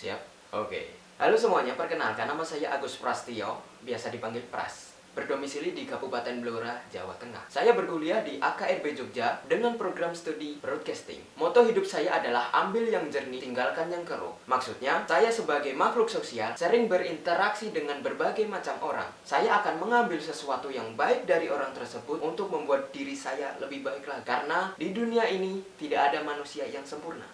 Siap? Oke. Halo semuanya, perkenalkan nama saya Agus Prastio, biasa dipanggil Pras. Berdomisili di Kabupaten Blora, Jawa Tengah. Saya berkuliah di AKRB Jogja dengan program studi broadcasting. Moto hidup saya adalah ambil yang jernih, tinggalkan yang keruh. Maksudnya, saya sebagai makhluk sosial sering berinteraksi dengan berbagai macam orang. Saya akan mengambil sesuatu yang baik dari orang tersebut untuk membuat diri saya lebih baik lagi. Karena di dunia ini tidak ada manusia yang sempurna.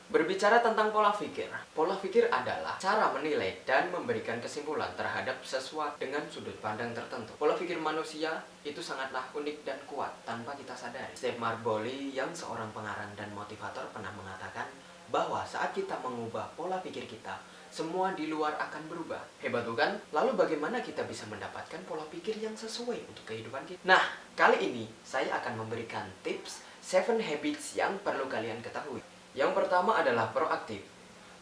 Berbicara tentang pola pikir adalah cara menilai dan memberikan kesimpulan terhadap sesuatu dengan sudut pandang tertentu. Pola pikir manusia itu sangatlah unik dan kuat tanpa kita sadari. Steve Maraboli yang seorang pengarang dan motivator pernah mengatakan bahwa saat kita mengubah pola pikir kita, semua di luar akan berubah. Hebat bukan? Lalu bagaimana kita bisa mendapatkan pola pikir yang sesuai untuk kehidupan kita? Nah, kali ini saya akan memberikan tips 7 habits yang perlu kalian ketahui. Yang pertama adalah proaktif.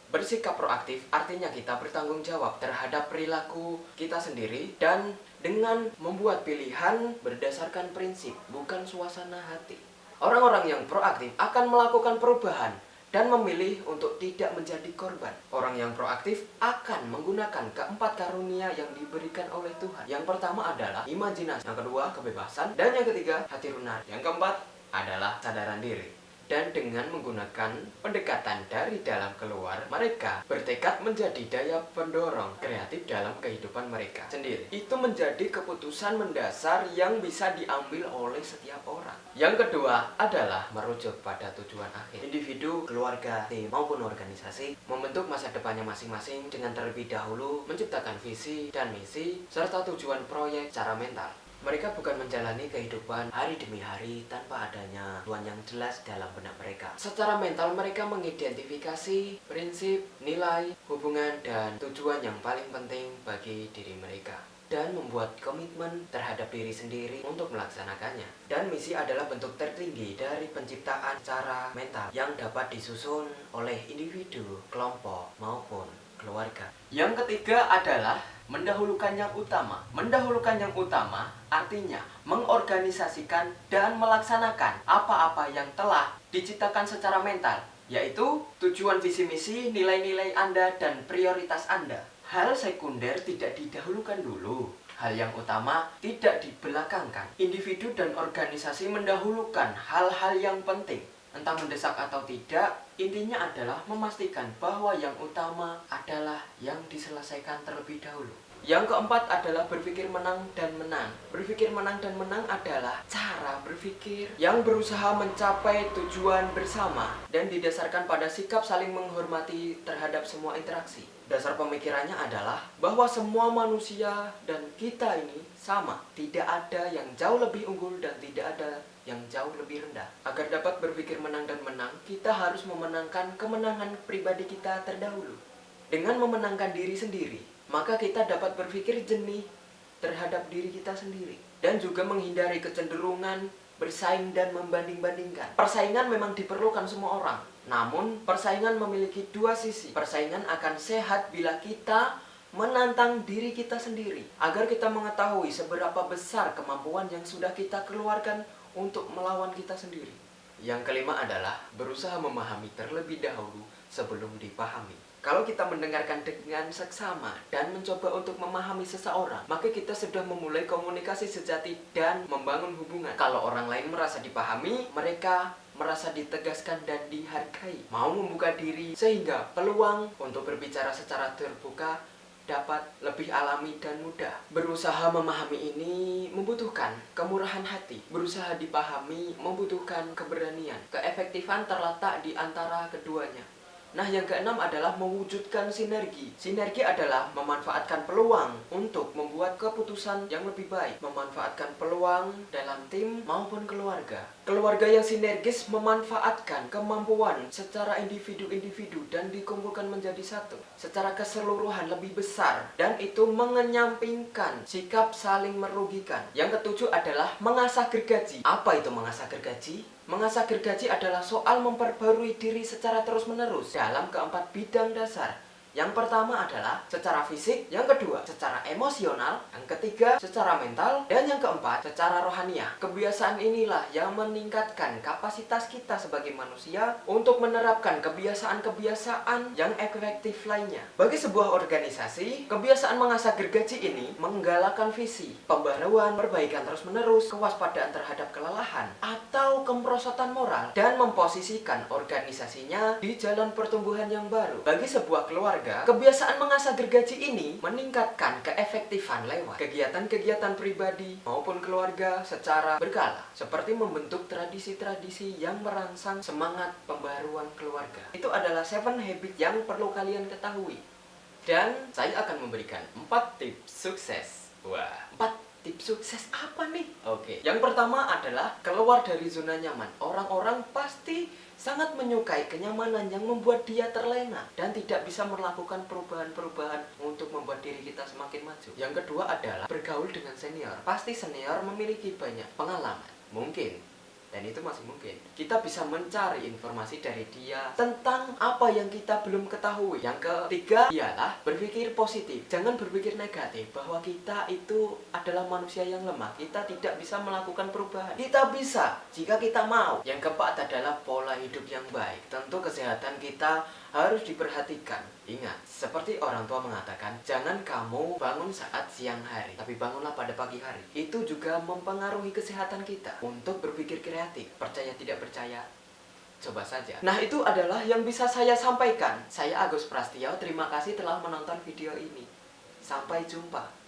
Bersikap proaktif artinya kita bertanggung jawab terhadap perilaku kita sendiri dan dengan membuat pilihan berdasarkan prinsip, bukan suasana hati. Orang-orang yang proaktif akan melakukan perubahan dan memilih untuk tidak menjadi korban. Orang yang proaktif akan menggunakan keempat karunia yang diberikan oleh Tuhan. Yang pertama adalah imajinasi, yang kedua kebebasan, dan yang ketiga hati lunak. Yang keempat adalah kesadaran diri. Dan dengan menggunakan pendekatan dari dalam keluar, mereka bertekad menjadi daya pendorong kreatif dalam kehidupan mereka sendiri. Itu menjadi keputusan mendasar yang bisa diambil oleh setiap orang. Yang kedua adalah merujuk pada tujuan akhir. Individu, keluarga, tim, maupun organisasi membentuk masa depannya masing-masing dengan terlebih dahulu menciptakan visi dan misi serta tujuan proyek secara mental. Mereka bukan menjalani kehidupan hari demi hari tanpa adanya tujuan yang jelas dalam benak mereka. Secara mental mereka mengidentifikasi prinsip, nilai, hubungan, dan tujuan yang paling penting bagi diri mereka. Dan membuat komitmen terhadap diri sendiri untuk melaksanakannya. Dan misi adalah bentuk tertinggi dari penciptaan secara mental yang dapat disusun oleh individu, kelompok, maupun keluarga. Yang ketiga adalah mendahulukan yang utama. Mendahulukan yang utama artinya mengorganisasikan dan melaksanakan apa-apa yang telah diciptakan secara mental, yaitu tujuan visi misi, nilai-nilai Anda, dan prioritas Anda. Hal sekunder tidak didahulukan dulu. Hal yang utama tidak dibelakangkan. Individu dan organisasi mendahulukan hal-hal yang penting. Entah mendesak atau tidak, intinya adalah memastikan bahwa yang utama adalah yang diselesaikan terlebih dahulu. Yang keempat adalah berpikir menang dan menang. Berpikir menang dan menang adalah cara berpikir yang berusaha mencapai tujuan bersama dan didasarkan pada sikap saling menghormati terhadap semua interaksi. Dasar pemikirannya adalah bahwa semua manusia dan kita ini sama. Tidak ada yang jauh lebih unggul dan tidak ada yang jauh lebih rendah. Agar dapat berpikir menang dan menang, kita harus memenangkan kemenangan pribadi kita terdahulu. Dengan memenangkan diri sendiri, maka kita dapat berpikir jernih terhadap diri kita sendiri. Dan juga menghindari kecenderungan bersaing dan membanding-bandingkan. Persaingan memang diperlukan semua orang. Namun, persaingan memiliki dua sisi. Persaingan akan sehat bila kita menantang diri kita sendiri. Agar kita mengetahui seberapa besar kemampuan yang sudah kita keluarkan untuk melawan kita sendiri. Yang kelima adalah berusaha memahami terlebih dahulu sebelum dipahami. Kalau kita mendengarkan dengan seksama dan mencoba untuk memahami seseorang, maka kita sudah memulai komunikasi sejati dan membangun hubungan. Kalau orang lain merasa dipahami, mereka merasa ditegaskan dan dihargai. Mau membuka diri sehingga peluang untuk berbicara secara terbuka dapat lebih alami dan mudah. Berusaha memahami ini membutuhkan kemurahan hati. Berusaha dipahami membutuhkan keberanian. Keefektifan terletak di antara keduanya. Nah, yang keenam adalah mewujudkan sinergi. Sinergi adalah memanfaatkan peluang untuk membuat keputusan yang lebih baik. Memanfaatkan peluang dalam tim maupun keluarga. Keluarga yang sinergis memanfaatkan kemampuan secara individu-individu dan dikumpulkan menjadi satu. Secara keseluruhan lebih besar. Dan itu mengenyampingkan sikap saling merugikan. Yang ketujuh adalah mengasah gergaji. Apa itu mengasah gergaji? Mengasah gergaji adalah soal memperbarui diri secara terus-menerus dalam keempat bidang dasar, Yang pertama adalah secara fisik, yang kedua secara emosional, yang ketiga secara mental, dan yang keempat secara rohaniah. Kebiasaan inilah yang meningkatkan kapasitas kita sebagai manusia untuk menerapkan kebiasaan-kebiasaan yang efektif lainnya. Bagi sebuah organisasi, kebiasaan mengasah gergaji ini menggalakkan visi, pembaruan, perbaikan terus-menerus, kewaspadaan terhadap kelelahan, atau kemerosotan moral, dan memposisikan organisasinya di jalan pertumbuhan yang baru. Bagi sebuah keluarga, kebiasaan mengasah gergaji ini meningkatkan keefektifan lewat kegiatan-kegiatan pribadi maupun keluarga secara berkala, seperti membentuk tradisi-tradisi yang merangsang semangat pembaruan keluarga. Itu adalah 7 habit yang perlu kalian ketahui. Dan saya akan memberikan 4 tips sukses. Wah, 4 tips sukses apa nih? Oke, yang pertama adalah keluar dari zona nyaman. Orang-orang pasti sangat menyukai kenyamanan yang membuat dia terlena dan tidak bisa melakukan perubahan-perubahan untuk membuat diri kita semakin maju. Yang kedua adalah bergaul dengan senior. Pasti senior memiliki banyak pengalaman. Mungkin, dan itu masih mungkin, kita bisa mencari informasi dari dia tentang apa yang kita belum ketahui. Yang ketiga ialah berpikir positif. Jangan berpikir negatif bahwa kita itu adalah manusia yang lemah, kita tidak bisa melakukan perubahan. Kita bisa jika kita mau. Yang keempat adalah pola hidup yang baik. Tentu kesehatan kita harus diperhatikan. Ingat, seperti orang tua mengatakan, jangan kamu bangun saat siang hari, tapi bangunlah pada pagi hari. Itu juga mempengaruhi kesehatan kita. Untuk berpikir kreatif, percaya tidak percaya, coba saja. Nah, itu adalah yang bisa saya sampaikan. Saya Agus Prastio, terima kasih telah menonton video ini. Sampai jumpa.